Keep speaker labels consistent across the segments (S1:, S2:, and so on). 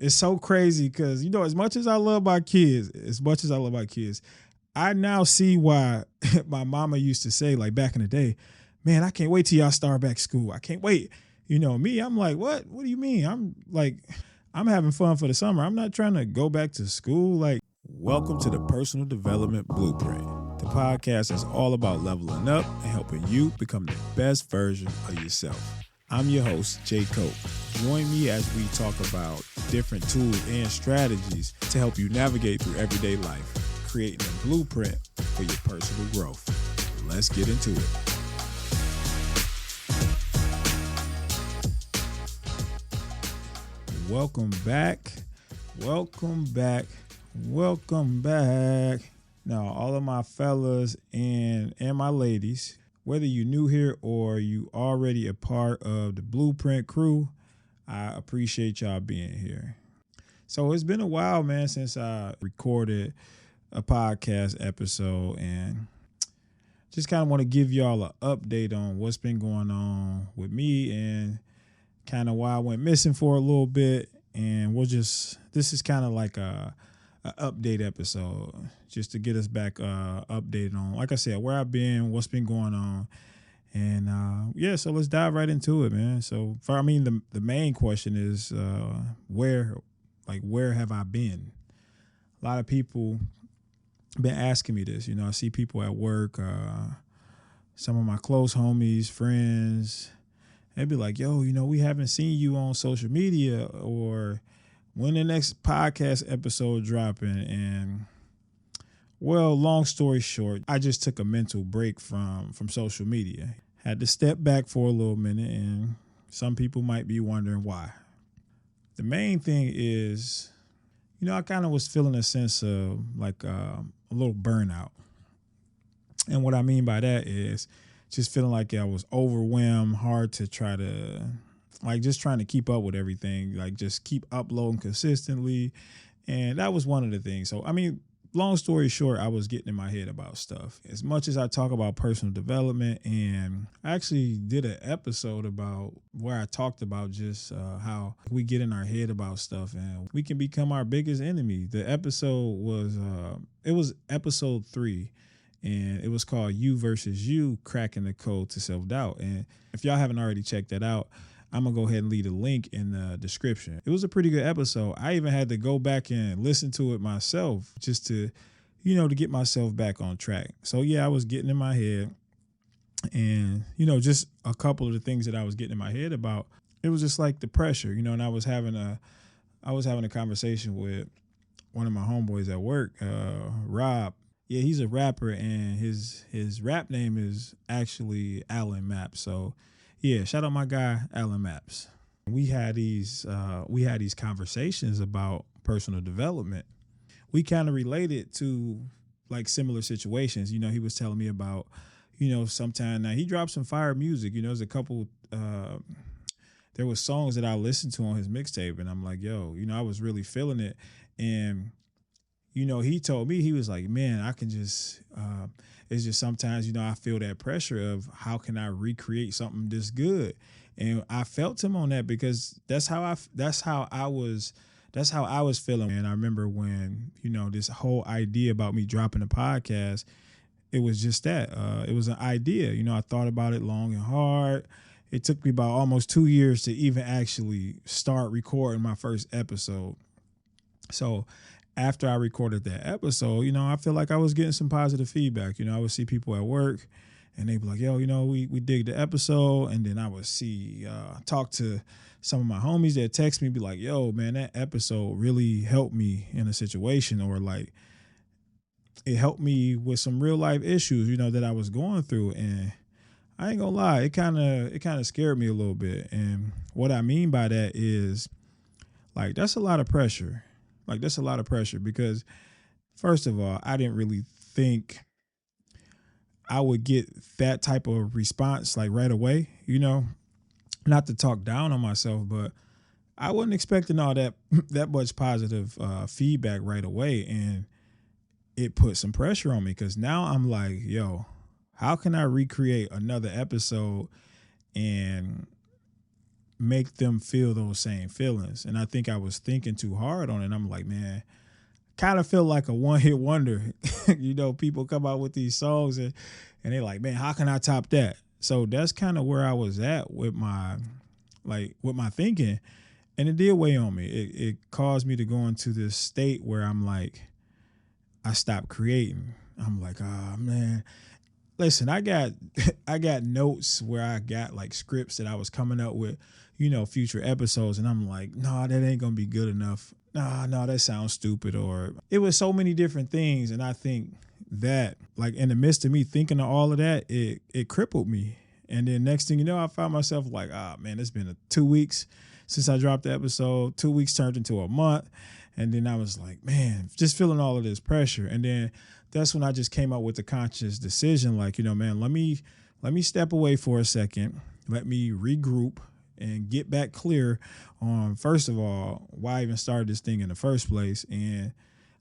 S1: it's so crazy because, as much as I love my kids, I now see why my mama used to say, like back in the day, man, I can't wait till y'all start back school. I can't wait. Me, I'm like, what? What do you mean? I'm like, I'm having fun for the summer. I'm not trying to go back to school. Like, welcome to the Personal Development Blueprint, the podcast that's all about leveling up and helping you become the best version of yourself. I'm your host, Jay Cope. Join me as we talk about different tools and strategies to help you navigate through everyday life, creating a blueprint for your personal growth. Let's get into it. Welcome back. Now, all of my fellas and my ladies, whether you're new here or you already a part of the Blueprint crew, I appreciate y'all being here. So it's been a while, man, since I recorded a podcast episode, and just kind of want to give y'all an update on what's been going on with me and kind of why I went missing for a little bit. And this is kind of like a update episode just to get us back updated on, like I said, where I've been, what's been going on. And so let's dive right into it, man. So the main question is where have I been? A lot of people been asking me this. I see people at work, some of my close homies, friends, they'd be like, yo, we haven't seen you on social media, or when the next podcast episode dropping. And well, long story short, I just took a mental break from social media. Had to step back for a little minute, and some people might be wondering why. The main thing is, I kind of was feeling a sense of like a little burnout. And what I mean by that is just feeling like I was overwhelmed, hard to try to, just trying to keep up with everything, just keep uploading consistently. And that was one of the things. So, long story short, I was getting in my head about stuff. As much as I talk about personal development, and I actually did an episode about where I talked about just how we get in our head about stuff and we can become our biggest enemy. The episode was, episode 3. And it was called You Versus You, Cracking the Code to Self-Doubt. And if y'all haven't already checked that out, I'm going to go ahead and leave a link in the description. It was a pretty good episode. I even had to go back and listen to it myself just to, to get myself back on track. So, yeah, I was getting in my head. And, just a couple of the things that I was getting in my head about, it was just like the pressure, and I was having a conversation with one of my homeboys at work, Rob. Yeah, he's a rapper, and his rap name is actually Alan Maps. So, yeah, shout out my guy Alan Maps. We had these conversations about personal development. We kind of related to like similar situations. He was telling me about, sometime now he dropped some fire music. There's a couple. There was songs that I listened to on his mixtape, and I'm like, yo, I was really feeling it, and he told me, he was like, man, I can just, it's just sometimes, I feel that pressure of how can I recreate something this good? And I felt him on that because that's how I was feeling. And I remember when, this whole idea about me dropping a podcast, it was just that, it was an idea. I thought about it long and hard. It took me about almost 2 years to even actually start recording my first episode. So after I recorded that episode, I feel like I was getting some positive feedback. I would see people at work and they'd be like, yo, we dig the episode. And then I would talk to some of my homies that text me, be like, yo, man, that episode really helped me in a situation, or like it helped me with some real life issues, that I was going through. And I ain't gonna lie, it kind of scared me a little bit. And what I mean by that is that's a lot of pressure. That's a lot of pressure because, first of all, I didn't really think I would get that type of response right away, not to talk down on myself, but I wasn't expecting all that much positive feedback right away. And it put some pressure on me because now I'm like, yo, how can I recreate another episode and make them feel those same feelings. And I think I was thinking too hard on it. I'm like, man, kind of feel like a one-hit wonder. People come out with these songs and they're like, man, how can I top that? So that's kind of where I was at with my thinking. And it did weigh on me. It caused me to go into this state where I'm like, I stopped creating. I'm like, oh man. Listen, I got notes where I got like scripts that I was coming up with, future episodes. And I'm like, no, that ain't going to be good enough. No, that sounds stupid. Or it was so many different things. And I think that like in the midst of me thinking of all of that, it crippled me. And then next thing you know, I found myself like, man, it's been 2 weeks since I dropped the episode. 2 weeks turned into a month. And then I was like, man, just feeling all of this pressure. And then that's when I just came up with the conscious decision, like, man, let me step away for a second. Let me regroup and get back clear on, first of all, why I even started this thing in the first place, and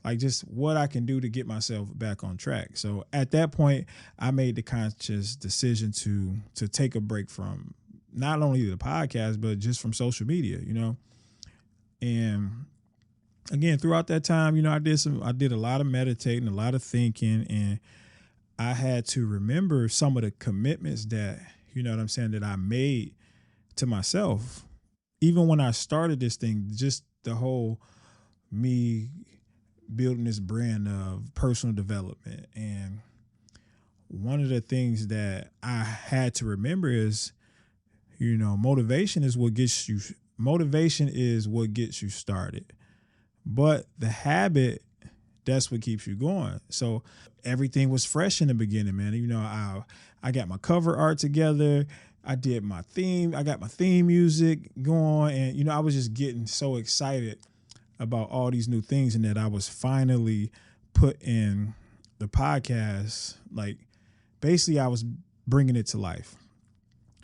S1: like just what I can do to get myself back on track. So at that point, I made the conscious decision to take a break from not only the podcast, but just from social media, and again, throughout that time, I did a lot of meditating, a lot of thinking, and I had to remember some of the commitments that, that I made to myself. Even when I started this thing, just the whole me building this brand of personal development. And one of the things that I had to remember is, motivation is what gets you started. But the habit, that's what keeps you going. So everything was fresh in the beginning, man. I got my cover art together. I did my theme. I got my theme music going. And, I was just getting so excited about all these new things, and that I was finally putting the podcast, like basically I was bringing it to life.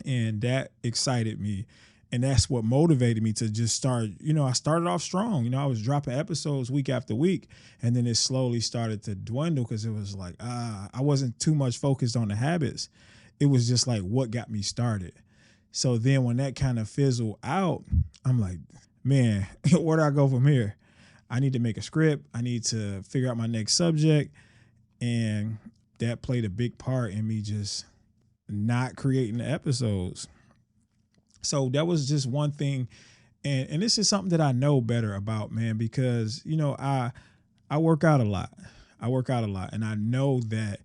S1: And that excited me. And that's what motivated me to just start. I started off strong. I was dropping episodes week after week, and then it slowly started to dwindle because it was like, I wasn't too much focused on the habits. It was just like what got me started. So then when that kind of fizzled out, I'm like, man, where do I go from here? I need to make a script. I need to figure out my next subject. And that played a big part in me just not creating the episodes. So that was just one thing. And this is something that I know better about, man, because, I work out a lot. And I know that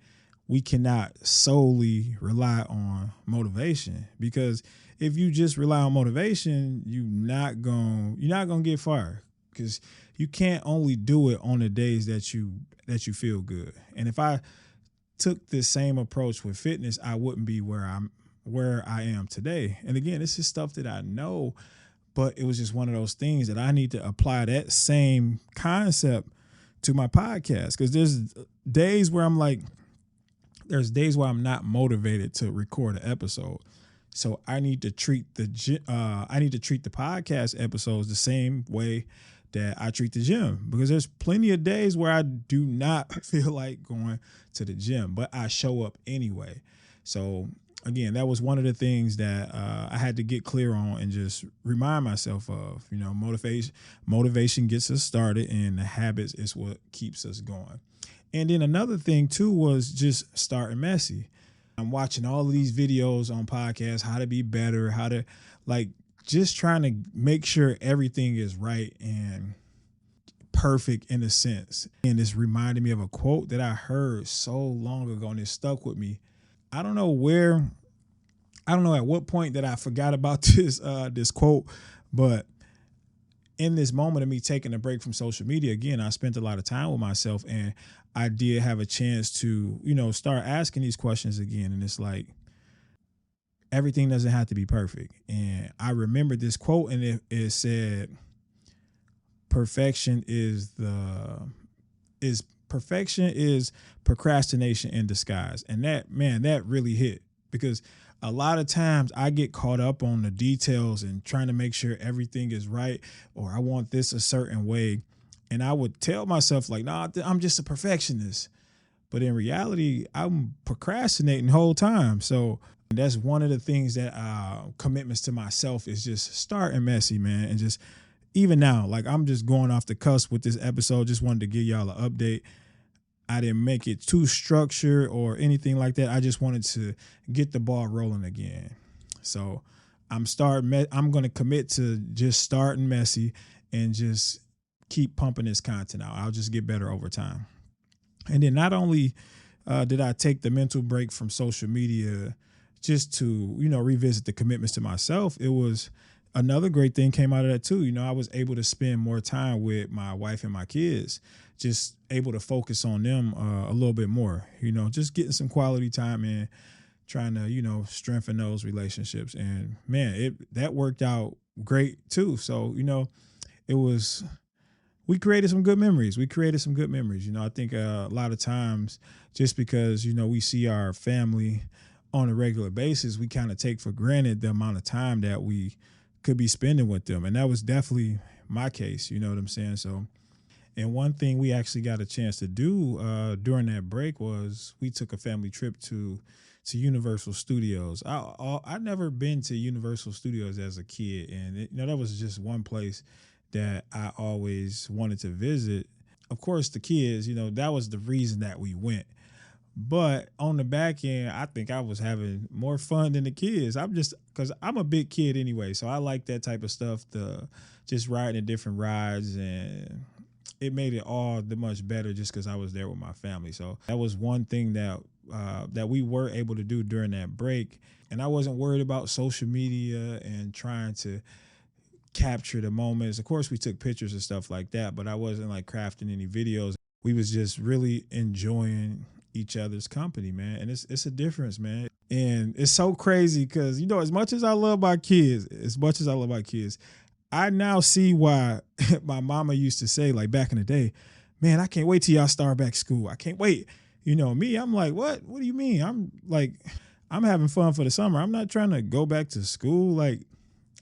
S1: we cannot solely rely on motivation, because if you just rely on motivation, you're not going to get far, because you can't only do it on the days that you feel good. And if I took this same approach with fitness, I wouldn't be where I am today. And again, this is stuff that I know, but it was just one of those things that I need to apply that same concept to my podcast. Because there's days where I'm not motivated to record an episode. So I need to treat the podcast episodes the same way that I treat the gym, because there's plenty of days where I do not feel like going to the gym, but I show up anyway. So again, that was one of the things that I had to get clear on and just remind myself of. Motivation gets us started, and the habits is what keeps us going. And then another thing too was just starting messy. I'm watching all of these videos on podcasts, how to be better, how to just trying to make sure everything is right and perfect in a sense. And this reminded me of a quote that I heard so long ago, and it stuck with me. I don't know at what point that I forgot about this quote, but in this moment of me taking a break from social media, again, I spent a lot of time with myself, and I did have a chance to, start asking these questions again. And it's like, everything doesn't have to be perfect. And I remember this quote, and it said, perfection is procrastination in disguise. And that really hit, because a lot of times I get caught up on the details and trying to make sure everything is right, or I want this a certain way. And I would tell myself like, nah, I'm just a perfectionist. But in reality, I'm procrastinating the whole time. So That's one of the things that commitments to myself is just starting messy, man. And just even now, like I'm just going off the cusp with this episode. Just wanted to give y'all an update. I didn't make it too structured or anything like that. I just wanted to get the ball rolling again. So I'm going to commit to just starting messy and just keep pumping this content out. I'll just get better over time. And then not only did I take the mental break from social media just to, revisit the commitments to myself, it was another great thing came out of that too. I was able to spend more time with my wife and my kids, just able to focus on them a little bit more, just getting some quality time in, trying to, strengthen those relationships. And man, that worked out great too. So, we created some good memories. I think a lot of times just because, we see our family on a regular basis, we kind of take for granted the amount of time that we could be spending with them. And that was definitely my case. You know what I'm saying? So, and one thing we actually got a chance to do during that break was we took a family trip to Universal Studios. I never been to Universal Studios as a kid. And, that was just one place that I always wanted to visit. Of course, the kids, that was the reason that we went. But on the back end, I think I was having more fun than the kids. Because I'm a big kid anyway, so I like that type of stuff, just riding the different rides, and it made it all the much better just because I was there with my family. So that was one thing that we were able to do during that break. And I wasn't worried about social media and trying to capture the moments. Of course, we took pictures and stuff like that, but I wasn't like crafting any videos. We was just really enjoying each other's company, man. And it's a difference, man. And it's so crazy because, as much as I love my kids, I now see why my mama used to say, like back in the day, man, I can't wait till y'all start back school. I can't wait. Me, I'm like, what do you mean? I'm having fun for the summer. I'm not trying to go back to school. Like,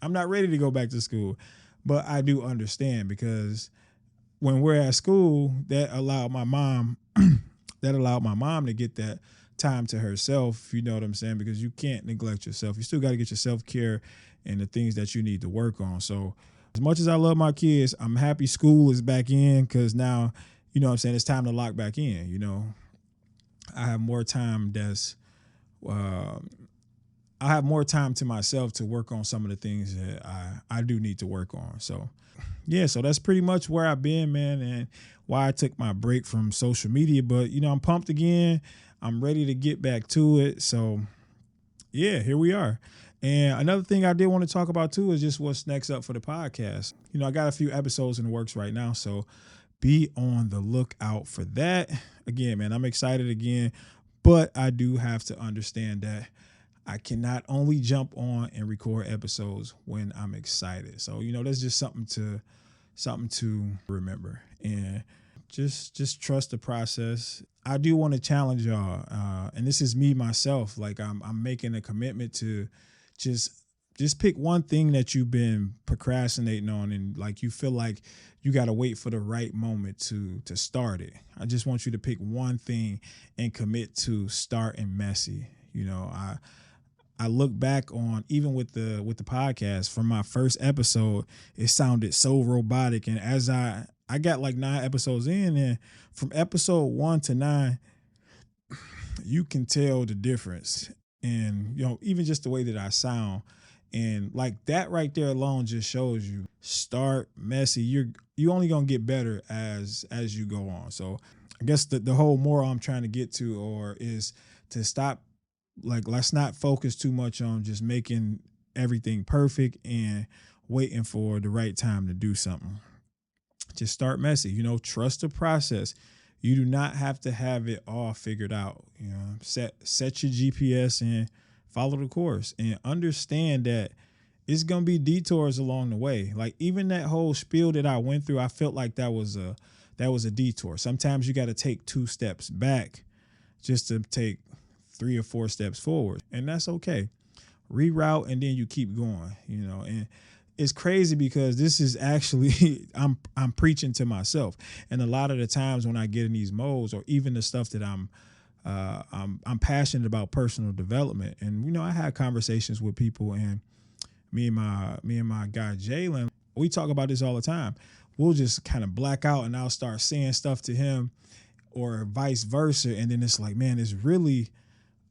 S1: I'm not ready to go back to school. But I do understand, because when we're at school, that allowed my mom to get that time to herself. You know what I'm saying? Because you can't neglect yourself. You still got to get your self-care and the things that you need to work on. So as much as I love my kids, I'm happy school is back in, because now, it's time to lock back in. I have more time I have more time to myself to work on some of the things that I do need to work on. So, yeah, so that's pretty much where I've been, man, and why I took my break from social media. But, I'm pumped again. I'm ready to get back to it. So, yeah, here we are. And another thing I did want to talk about, too, is just what's next up for the podcast. I got a few episodes in the works right now, so be on the lookout for that. Again, man, I'm excited again, but I do have to understand that I cannot only jump on and record episodes when I'm excited. So, that's just something to remember, and just trust the process. I do want to challenge y'all. And this is me, myself. Like I'm making a commitment to just pick one thing that you've been procrastinating on, and like you feel like you got to wait for the right moment to start it. I just want you to pick one thing and commit to starting messy. I look back on, even with the podcast, from my first episode, it sounded so robotic. And as I got like 9 episodes in, and from episode 1 to 9, you can tell the difference. And, even just the way that I sound, and like that right there alone just shows you, start messy. You only going to get better as you go on. So I guess the whole moral I'm trying to get to is to stop. Like, let's not focus too much on just making everything perfect and waiting for the right time to do something. Just start messy, trust the process. You do not have to have it all figured out. Set your GPS and follow the course, and understand that it's going to be detours along the way. Like, even that whole spiel that I went through, I felt like that was a detour. Sometimes you got to take 2 steps back just to take 3 or 4 steps forward, and that's okay. Reroute, and then you keep going, and it's crazy because this is actually, I'm preaching to myself. And a lot of the times when I get in these modes, or even the stuff that I'm I'm passionate about personal development, and I had conversations with people, and me and my guy Jalen, we talk about this all the time. We'll just kind of black out, and I'll start saying stuff to him, or vice versa, and then it's like, man, it's really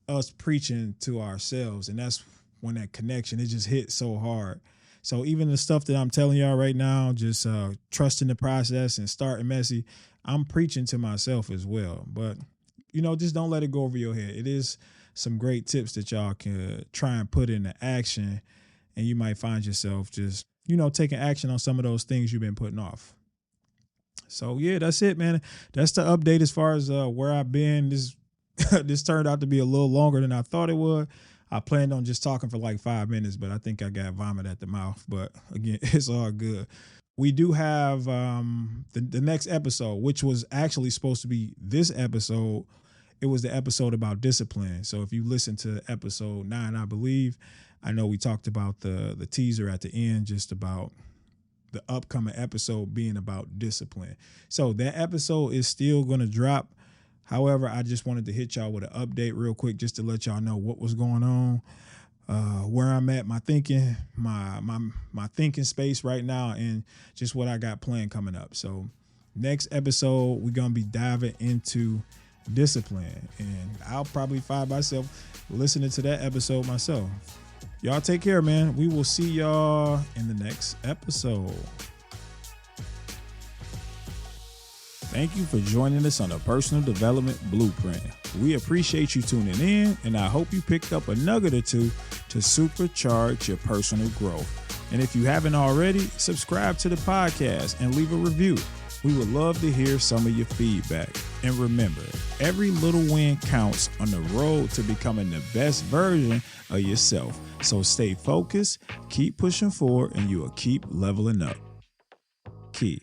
S1: us preaching to ourselves, and that's when that connection, it just hits so hard. So even the stuff that I'm telling y'all right now, just trusting the process and starting messy, I'm preaching to myself as well. But just don't let it go over your head. It is some great tips that y'all can try and put into action, and you might find yourself just, taking action on some of those things you've been putting off. So yeah, that's it, man. That's the update as far as where I've been. This turned out to be a little longer than I thought it would. I planned on just talking for like 5 minutes, but I think I got vomit at the mouth. But again, it's all good. We do have the next episode, which was actually supposed to be this episode. It was the episode about discipline. So if you listen to episode 9, I believe, I know we talked about the teaser at the end, just about the upcoming episode being about discipline. So that episode is still going to drop. However, I just wanted to hit y'all with an update real quick, just to let y'all know what was going on, where I'm at, my thinking, my thinking space right now, and just what I got planned coming up. So next episode, we're going to be diving into discipline, and I'll probably find myself listening to that episode myself. Y'all take care, man. We will see y'all in the next episode. Thank you for joining us on the Personal Development Blueprint. We appreciate you tuning in, and I hope you picked up a nugget or two to supercharge your personal growth. And if you haven't already, subscribe to the podcast and leave a review. We would love to hear some of your feedback. And remember, every little win counts on the road to becoming the best version of yourself. So stay focused, keep pushing forward, and you will keep leveling up. Key.